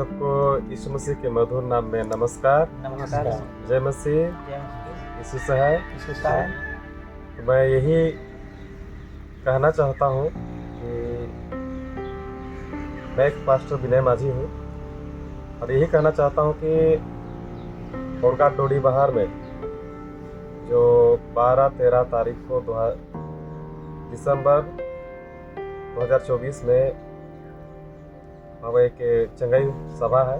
सबको यीशु मसीह के मधुर नाम में नमस्कार। नमस्कार। जय मसीह। यीशु सहाय। तो मैं यही कहना चाहता हूँ कि मैं एक पास्टर विनय माझी हूँ और यही कहना चाहता हूँ कि कोड़का डोडी बहार में जो 12-13 तारीख को दिसंबर 2024 में वहाँ एक चंगाई सभा है,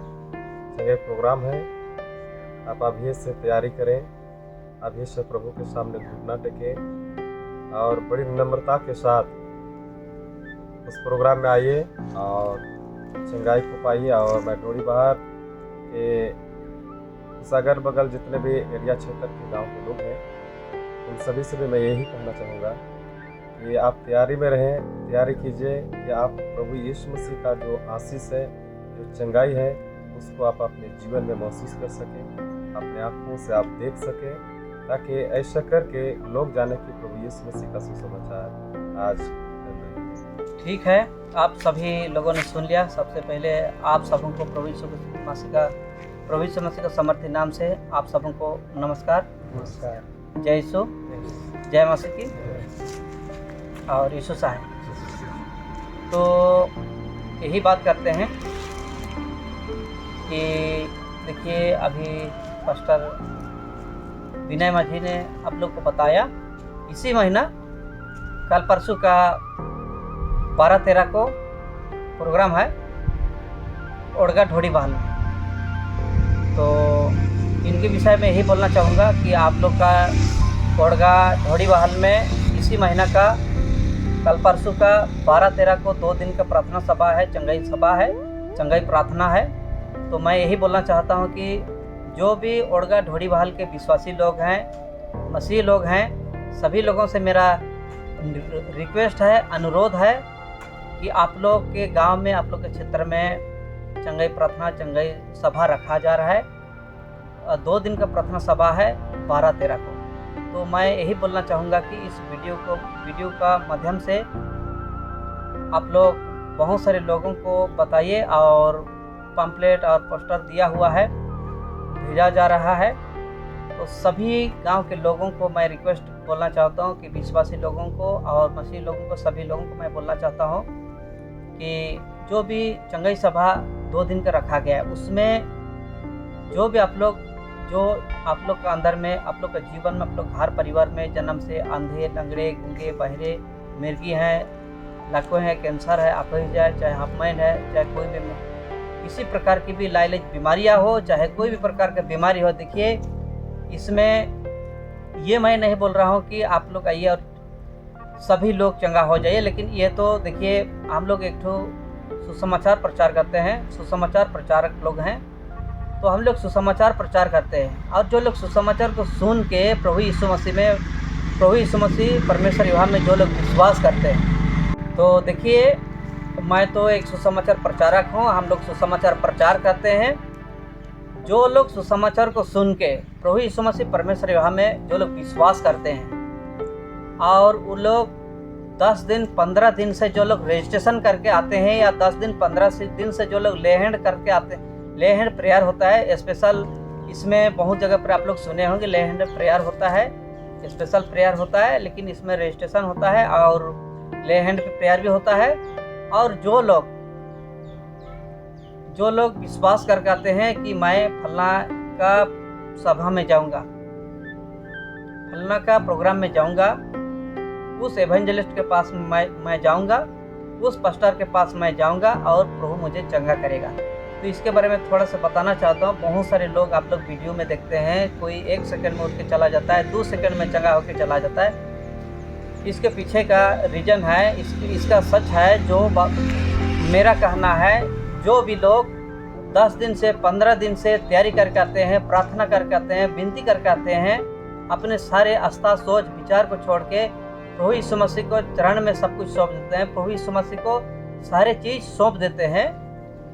चंगाई प्रोग्राम है। आप अभी से तैयारी करें, अभी से प्रभु के सामने घुटना टेकें और बड़ी नम्रता के साथ उस प्रोग्राम में आइए और चंगाई को पाइए। और मैं डोडी बहार के इस अगल बगल जितने भी एरिया क्षेत्र के गांव के लोग हैं उन सभी से भी मैं यही कहना चाहूँगा कि आप तैयारी में रहें, तैयारी कीजिए कि आप प्रभु यीशु मसीह का जो आशीष है, जो चंगाई है, उसको आप अपने जीवन में महसूस कर सकें, अपने आँखों से आप देख सकें, ताकि ऐसा करके लोग जाने कि प्रभु यीशु मसीह का सुसमाचार आज है। ठीक है, आप सभी लोगों ने सुन लिया। सबसे पहले आप सबों को प्रभु यीशु मसीह का समर्थी नाम से आप सबों को नमस्कार। जय यीशु, जय मसीह की और यीशु सहाय। तो यही बात करते हैं कि देखिए, अभी पास्टर विनय माझी ने आप लोग को बताया, इसी महीना कल परसों का 12-13 को प्रोग्राम है ओड़गा ढोड़ी बहाल में। तो इनके विषय में यही बोलना चाहूँगा कि आप लोग का ओड़गा ढोड़ी बहाल में इसी महीना का कल परसों का 12-13 को 2 दिन का प्रार्थना सभा है, चंगाई सभा है, चंगाई प्रार्थना है। तो मैं यही बोलना चाहता हूँ कि जो भी ओड़गा ढोड़ी बहाल के विश्वासी लोग हैं, मसीह लोग हैं, सभी लोगों से मेरा रिक्वेस्ट है, अनुरोध है कि आप लोग के गांव में, आप लोग के क्षेत्र में चंगाई प्रार्थना, चंगाई सभा रखा जा रहा है। 2 दिन का प्रार्थना सभा है 12-13 को। तो मैं यही बोलना चाहूँगा कि इस वीडियो का माध्यम से आप लोग बहुत सारे लोगों को बताइए और पम्पलेट और पोस्टर दिया हुआ है, भेजा जा रहा है। तो सभी गांव के लोगों को मैं रिक्वेस्ट बोलना चाहता हूं कि विश्वासी लोगों को और मसीह लोगों को, सभी लोगों को मैं बोलना चाहता हूं कि जो भी चंगाई सभा 2 दिन का रखा गया है, उसमें जो भी आप लोग का अंदर में, आप लोग का जीवन में, आप लोग हर परिवार में जन्म से अंधे, लंगड़े, गूंगे, बहरे, मिर्गी हैं, लकवे हैं, कैंसर है, अपाहिज, चाहे हाफमैन है, चाहे कोई भी किसी प्रकार की भी लाइलेज बीमारियां हो, चाहे कोई भी प्रकार की बीमारी हो। देखिए, इसमें ये मैं नहीं बोल रहा हूँ कि आप लोग आइए और सभी लोग चंगा हो जाइए, लेकिन ये तो देखिए, हम लोग एक ठो सुसमाचार प्रचार करते हैं, सुसमाचार प्रचारक लोग हैं। तो हम लोग सुसमाचार प्रचार करते हैं और जो लोग सुसमाचार को सुन के प्रभु यीशु मसीह परमेश्वर युवा में जो लोग विश्वास करते हैं, तो देखिए, मैं तो एक सुसमाचार प्रचारक हूँ। हम लोग सुसमाचार प्रचार करते हैं। जो लोग सुसमाचार को सुन के प्रभु यीशु मसीह परमेश्वर युवा में जो लोग विश्वास करते हैं और वो लोग 10 दिन 15 दिन से जो लोग रजिस्ट्रेशन करके आते हैं, या 10 दिन 15 दिन से जो लोग लेहैंड करके आते हैं, लेहैंड प्रेयर होता है स्पेशल। इसमें बहुत जगह पर आप लोग सुने होंगे लेहैंड प्रेयर होता है, स्पेशल प्रेयर होता है, लेकिन इसमें रजिस्ट्रेशन होता है और लेहैंड प्रेयर भी होता है। और जो लोग विश्वास करके आते हैं कि मैं फलना का सभा में जाऊंगा, फलना का प्रोग्राम में जाऊंगा, उस एवेंजलिस्ट के पास मैं जाऊंगा, उस पास्टर के पास मैं जाऊंगा और प्रभु मुझे चंगा करेगा। तो इसके बारे में थोड़ा सा बताना चाहता हूँ। बहुत सारे लोग आप लोग वीडियो में देखते हैं, कोई 1 सेकंड में उठ के चला जाता है, 2 सेकंड में चंगा होकर चला जाता है। इसके पीछे का रीज़न है, इसका सच है, जो मेरा कहना है, जो भी लोग 10 दिन से 15 दिन से तैयारी करके आते हैं, प्रार्थना करके आते हैं, विनती करके आते हैं, अपने सारे आस्था, सोच, विचार को छोड़ के प्रभु यीशु मसीह को चरण में सब कुछ सौंप देते हैं, प्रभु यीशु मसीह को सारे चीज़ सौंप देते हैं।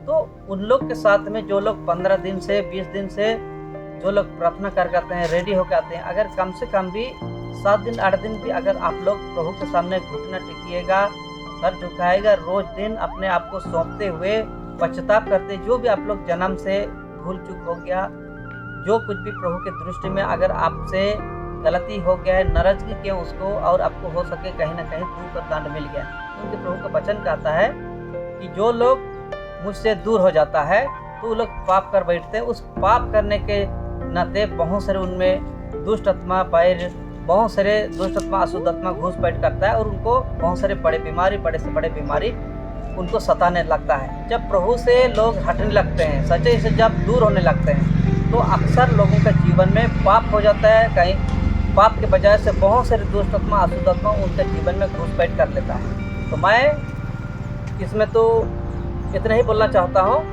तो उन लोग के साथ में जो लोग 15 दिन से 20 दिन से जो लोग प्रार्थना करके आते हैं, रेडी होकर आते हैं, अगर कम से कम भी 7 दिन 8 दिन भी अगर आप लोग प्रभु के सामने घुटना टेकिएगा, सर झुकाएगा, रोज दिन अपने आप को सौंपते हुए पश्चाताप करते, जो भी आप लोग जन्म से भूल चूक हो गया, जो कुछ भी प्रभु के दृष्टि में अगर आपसे गलती हो गया है, नाराजगी किया उसको, और आपको हो सके कहीं ना कहीं दूर का दंड मिल गया, क्योंकि प्रभु का वचन कहता है कि जो लोग मुझसे दूर हो जाता है तो वो लोग पाप कर बैठते हैं। उस पाप करने के नाते बहुत सारे उनमें दुष्ट आत्मा पैर, बहुत सारे दुष्ट आत्मा अशुद्ध आत्मा घुसपैठ करता है और उनको बहुत सारे बड़े से बड़े बीमारी उनको सताने लगता है। जब प्रभु से लोग हटने लगते हैं, सच्चाई से जब दूर होने लगते हैं, तो अक्सर लोगों के जीवन में पाप हो जाता है। कहीं पाप के बजाय से बहुत सारे दुष्ट आत्मा अशुद्ध आत्मा उनके जीवन में घुसपैठ कर लेता है। तो मैं इसमें तो इतना ही बोलना चाहता हूँ,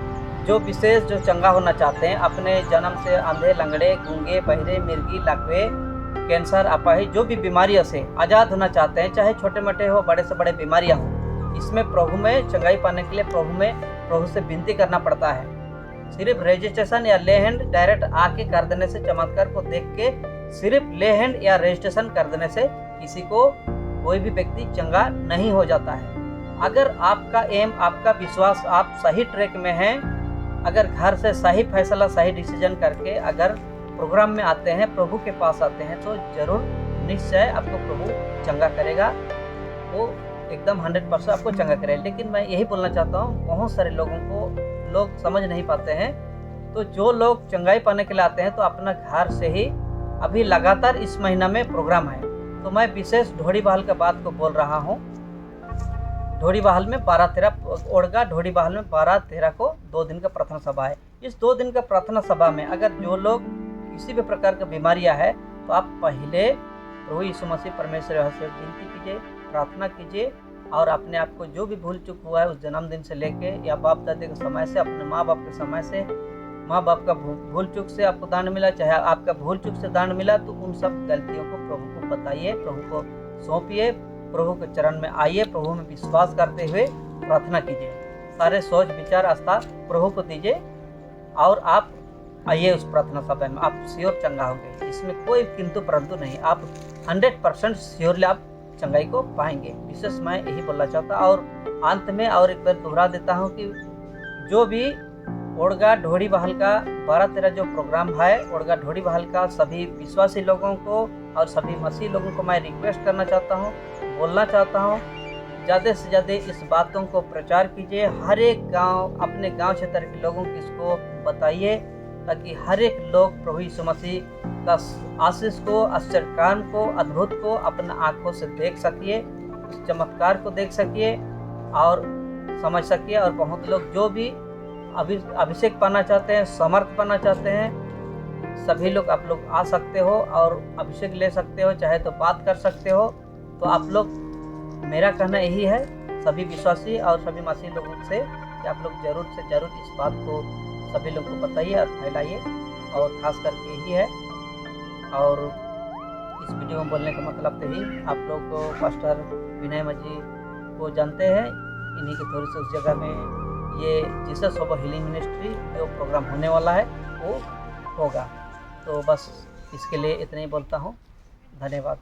जो विशेष जो चंगा होना चाहते हैं, अपने जन्म से अंधे, लंगड़े, गूंगे, बहरे, मिर्गी, लकवे, कैंसर, अपाहिज, जो भी बीमारियों से आज़ाद होना चाहते हैं, चाहे छोटे मोटे हो, बड़े से बड़े बीमारियाँ हो, इसमें प्रभु में चंगाई पाने के लिए प्रभु से विनती करना पड़ता है। सिर्फ रजिस्ट्रेशन या ले हैंड डायरेक्ट आके कर देने से, चमत्कार को देख के सिर्फ ले हैंड या रजिस्ट्रेशन कर देने से किसी को कोई भी व्यक्ति चंगा नहीं हो जाता है। अगर आपका एम, आपका विश्वास, आप सही ट्रैक में हैं, अगर घर से सही फैसला, सही डिसीजन करके अगर प्रोग्राम में आते हैं, प्रभु के पास आते हैं, तो जरूर निश्चय आपको प्रभु चंगा करेगा। वो एकदम 100% आपको चंगा करेगा। लेकिन मैं यही बोलना चाहता हूँ, बहुत सारे लोगों को लोग समझ नहीं पाते हैं। तो जो लोग चंगाई पाने के लिए आते हैं तो अपना घर से ही, अभी लगातार इस महीना में प्रोग्राम है, तो मैं विशेष ढोड़ी बहाल का बात को बोल रहा हूँ। ढोड़ी बहाल में 12-13 ओड़गा ढोड़ी बहाल में 12-13 को 2 दिन का प्रार्थना सभा है। इस 2 दिन का प्रार्थना सभा में अगर जो लोग किसी भी प्रकार की बीमारियां है, तो आप पहले प्रभु यीशु मसीह परमेश्वर से विनती कीजिए, प्रार्थना कीजिए, और अपने आप को जो भी भूल चूक हुआ है उस जन्मदिन से लेके या बाप दादे के समय से, अपने माँ बाप के समय से, माँ बाप का भूल चूक से आपको दान मिला, चाहे आपका भूल चूक से दान मिला, तो उन सब गलतियों को प्रभु को बताइए, प्रभु को सौंपिए, प्रभु के चरण में आइए, प्रभु में विश्वास करते हुए प्रार्थना कीजिए, सारे सोच विचार आस्था प्रभु को दीजिए, और आप आइए उस प्रार्थना सभा में। आप श्योर चंगा होंगे, इसमें कोई किंतु परंतु नहीं। आप 100% श्योरली आप चंगाई को पाएंगे। विशेष मैं यही बोलना चाहता। और अंत में और एक बार दोहरा देता हूँ कि जो भी ओड़गा ढोड़ी बहाल का 12-13 जो प्रोग्राम है, ओड़गा ढोड़ी बहाल का सभी विश्वासी लोगों को और सभी मसीह लोगों को मैं रिक्वेस्ट करना चाहता हूँ, बोलना चाहता हूँ, ज़्यादा से ज़्यादा इस बातों को प्रचार कीजिए। हर एक गांव, अपने गांव क्षेत्र के लोगों को इसको बताइए, ताकि हर एक लोग प्रभु यीशु मसीह का आशीष को, आश्चर्य काम को, अद्भुत को अपने आँखों से देख सकिए, इस चमत्कार को देख सकिए और समझ सकिए। और बहुत लोग जो भी अभिषेक पाना चाहते हैं, समर्थ पाना चाहते हैं, सभी लोग आप लोग आ सकते हो और अभिषेक ले सकते हो, चाहे तो बात कर सकते हो। तो आप लोग, मेरा कहना यही है सभी विश्वासी और सभी मसीह लोगों से कि आप लोग जरूर से जरूर इस बात को सभी लोग को बताइए और फैलाइए, और खास करके यही है। और इस वीडियो में बोलने का मतलब तो ही, आप लोग को पास्टर विनय माझी को जानते हैं, इन्हीं के थोड़ी सी उस जगह में ये जीसस ऑफ हीलिंग मिनिस्ट्री जो प्रोग्राम होने वाला है वो होगा। तो बस इसके लिए इतना ही बोलता हूँ। धन्यवाद।